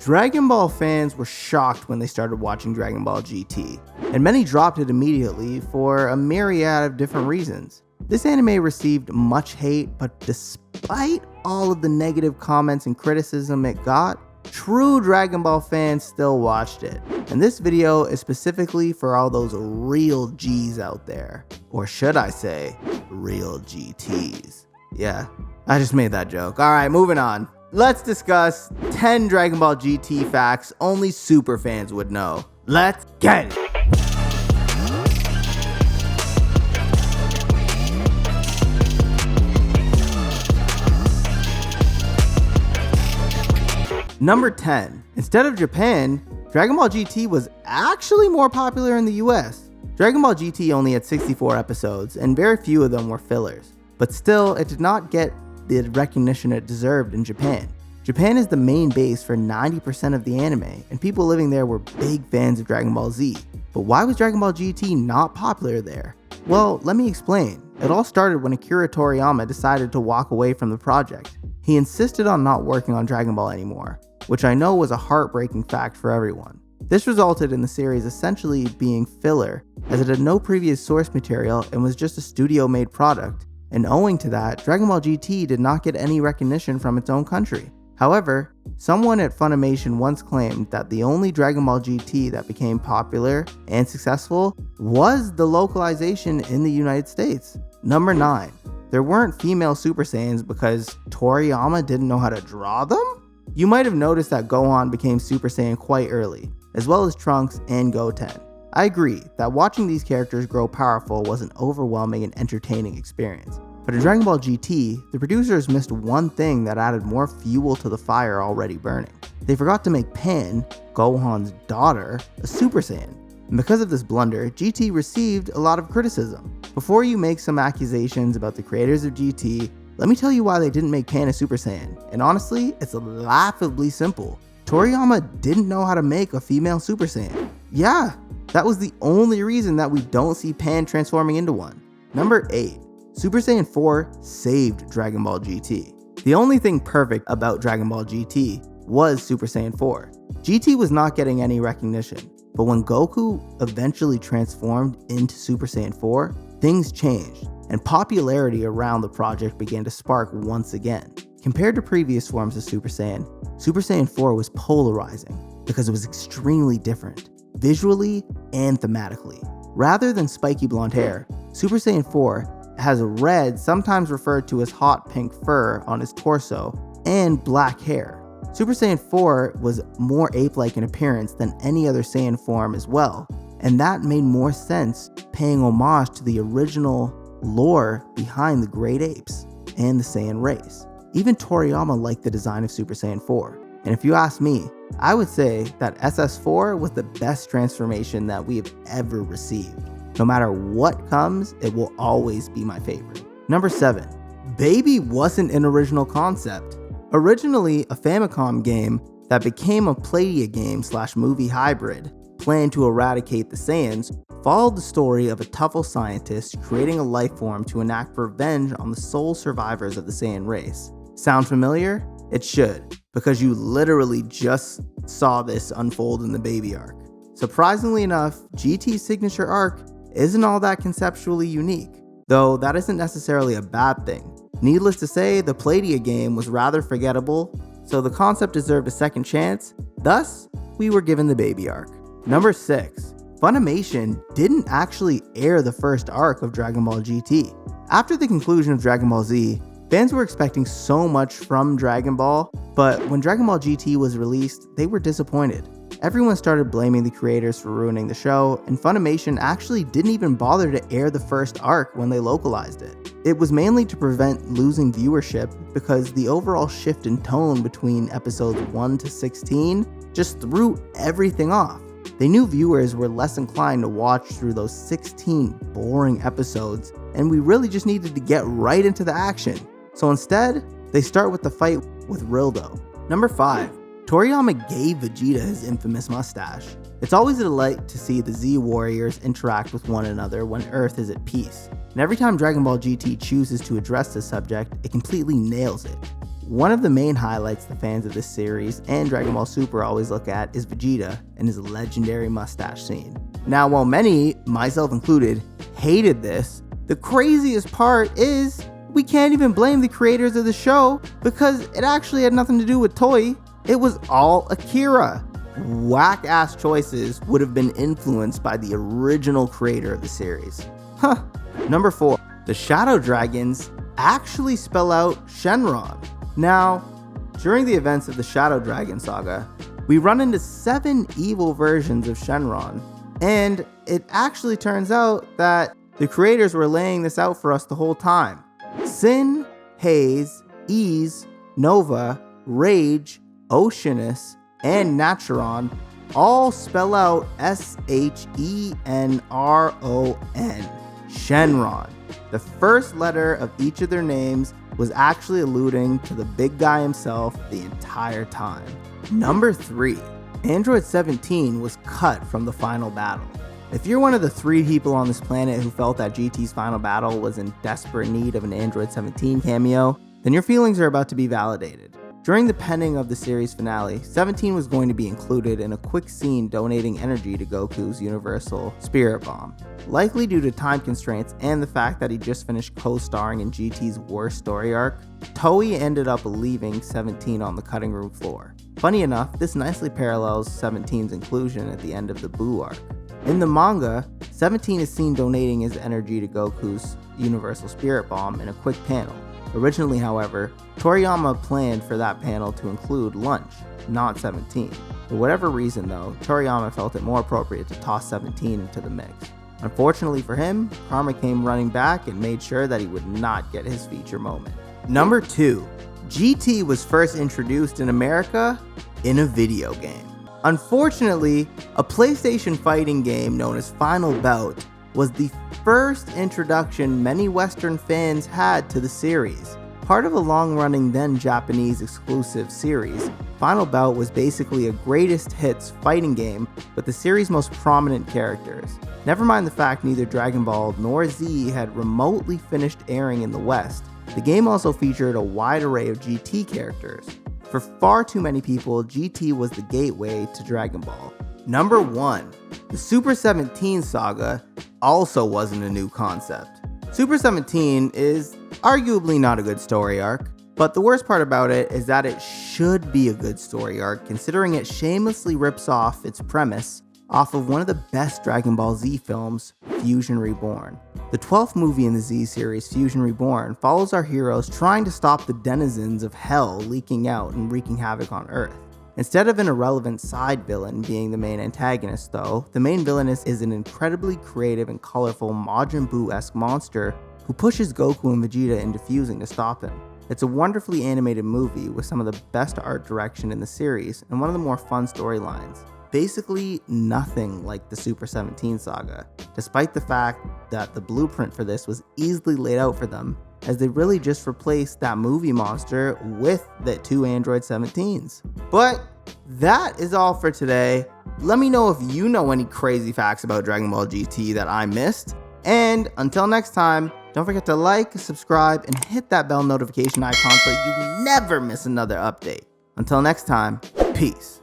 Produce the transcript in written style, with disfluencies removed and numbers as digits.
Dragon Ball fans were shocked when they started watching Dragon Ball GT, and many dropped it immediately for a myriad of different reasons. This anime received much hate, but despite all of the negative comments and criticism it got, true Dragon Ball fans still watched it. And this video is specifically for all those real G's out there. Or should I say, real GTs. Yeah, I just made that joke. Alright, moving on. Let's discuss 10 Dragon Ball GT facts only super fans would know. Let's get it! Number 10. Instead of Japan, Dragon Ball GT was actually more popular in the US. Dragon Ball GT only had 64 episodes, and very few of them were fillers. But still, it did not get the recognition it deserved in Japan. Japan is the main base for 90% of the anime, and people living there were big fans of Dragon Ball Z. But why was Dragon Ball GT not popular there? Well, let me explain. It all started when Akira Toriyama decided to walk away from the project. He insisted on not working on Dragon Ball anymore, which I know was a heartbreaking fact for everyone. This resulted in the series essentially being filler, as it had no previous source material and was just a studio-made product. And owing to that, Dragon Ball GT did not get any recognition from its own country. However, someone at Funimation once claimed that the only Dragon Ball GT that became popular and successful was the localization in the United States. Number 9. There weren't female Super Saiyans because Toriyama didn't know how to draw them? You might have noticed that Gohan became Super Saiyan quite early, as well as Trunks and Goten. I agree that watching these characters grow powerful was an overwhelming and entertaining experience. But in Dragon Ball GT, the producers missed one thing that added more fuel to the fire already burning. They forgot to make Pan, Gohan's daughter, a Super Saiyan. And because of this blunder, GT received a lot of criticism. Before you make some accusations about the creators of GT, let me tell you why they didn't make Pan a Super Saiyan. And honestly, it's laughably simple. Toriyama didn't know how to make a female Super Saiyan. Yeah, that was the only reason that we don't see Pan transforming into one. Number 8. Super Saiyan 4 saved Dragon Ball GT. The only thing perfect about Dragon Ball GT was Super Saiyan 4. GT was not getting any recognition, but when Goku eventually transformed into Super Saiyan 4, things changed, and popularity around the project began to spark once again. Compared to previous forms of Super Saiyan 4 was polarizing because it was extremely different, visually and thematically. Rather than spiky blonde hair, Super Saiyan 4 has a red, sometimes referred to as hot pink fur on his torso, and black hair. Super Saiyan 4 was more ape-like in appearance than any other Saiyan form as well, and that made more sense, paying homage to the original lore behind the great apes and the Saiyan race. Even Toriyama liked the design of Super Saiyan 4, and if you ask me, I would say that SS4 was the best transformation that we have ever received. No matter what comes, it will always be my favorite. Number 7. Baby wasn't an original concept. Originally a Famicom game that became a Playdia game / movie hybrid, planned to eradicate the Saiyans, followed the story of a Tuffle scientist creating a life form to enact revenge on the sole survivors of the Saiyan race. Sound familiar? It should, because you literally just saw this unfold in the Baby arc. Surprisingly enough, GT's signature arc isn't all that conceptually unique, though that isn't necessarily a bad thing. Needless to say, the Playdia game was rather forgettable, so the concept deserved a second chance, thus, we were given the Baby arc. Number 6. Funimation didn't actually air the first arc of Dragon Ball GT. After the conclusion of Dragon Ball Z, fans were expecting so much from Dragon Ball, but when Dragon Ball GT was released, they were disappointed. Everyone started blaming the creators for ruining the show, and Funimation actually didn't even bother to air the first arc when they localized it. It was mainly to prevent losing viewership because the overall shift in tone between episodes 1 to 16 just threw everything off. They knew viewers were less inclined to watch through those 16 boring episodes, and we really just needed to get right into the action. So instead, they start with the fight with Rildo. Number 5. Toriyama gave Vegeta his infamous mustache. It's always a delight to see the Z warriors interact with one another when Earth is at peace. And every time Dragon Ball GT chooses to address this subject, it completely nails it. One of the main highlights the fans of this series and Dragon Ball Super always look at is Vegeta and his legendary mustache scene. Now, while many, myself included, hated this, the craziest part is we can't even blame the creators of the show because it actually had nothing to do with Toei. It was all Akira. Whack-ass choices would have been influenced by the original creator of the series. Number 4. The Shadow Dragons actually spell out Shenron. Now, during the events of the Shadow Dragon Saga, we run into 7 evil versions of Shenron, and it actually turns out that the creators were laying this out for us the whole time. Sin, Haze, Ease, Nova, Rage, Oceanus, and Naturon all spell out Shenron. Shenron. The first letter of each of their names was actually alluding to the big guy himself the entire time. Number 3. Android 17 was cut from the final battle. If you're one of the 3 people on this planet who felt that GT's final battle was in desperate need of an Android 17 cameo, then your feelings are about to be validated. During the penning of the series finale, 17 was going to be included in a quick scene donating energy to Goku's Universal Spirit Bomb. Likely due to time constraints and the fact that he just finished co-starring in GT's worst story arc, Toei ended up leaving 17 on the cutting room floor. Funny enough, this nicely parallels 17's inclusion at the end of the Buu arc. In the manga, 17 is seen donating his energy to Goku's Universal Spirit Bomb in a quick panel. Originally, however, Toriyama planned for that panel to include Lunch, not 17. For whatever reason though, Toriyama felt it more appropriate to toss 17 into the mix. Unfortunately for him, Karma came running back and made sure that he would not get his feature moment. Number 2. GT was first introduced in America in a video game. Unfortunately, a PlayStation fighting game known as Final Bout was the first introduction many Western fans had to the series. Part of a long-running then Japanese exclusive series, Final Bout was basically a greatest hits fighting game with the series' most prominent characters. Never mind the fact neither Dragon Ball nor Z had remotely finished airing in the West, the game also featured a wide array of GT characters. For far too many people, GT was the gateway to Dragon Ball. Number 1. The Super 17 saga also wasn't a new concept. Super 17 is arguably not a good story arc, but the worst part about it is that it should be a good story arc considering it shamelessly rips off its premise off of one of the best Dragon Ball Z films, Fusion Reborn. The 12th movie in the Z series, Fusion Reborn, follows our heroes trying to stop the denizens of Hell leaking out and wreaking havoc on Earth. Instead of an irrelevant side villain being the main antagonist though, the main villainess is an incredibly creative and colorful Majin Buu-esque monster who pushes Goku and Vegeta into fusing to stop him. It's a wonderfully animated movie with some of the best art direction in the series and one of the more fun storylines. Basically nothing like the Super 17 saga, despite the fact that the blueprint for this was easily laid out for them, as they really just replaced that movie monster with the 2 Android 17s. But that is all for today. Let me know if you know any crazy facts about Dragon Ball GT that I missed. And until next time, don't forget to like, subscribe, and hit that bell notification icon so you never miss another update. Until next time, peace.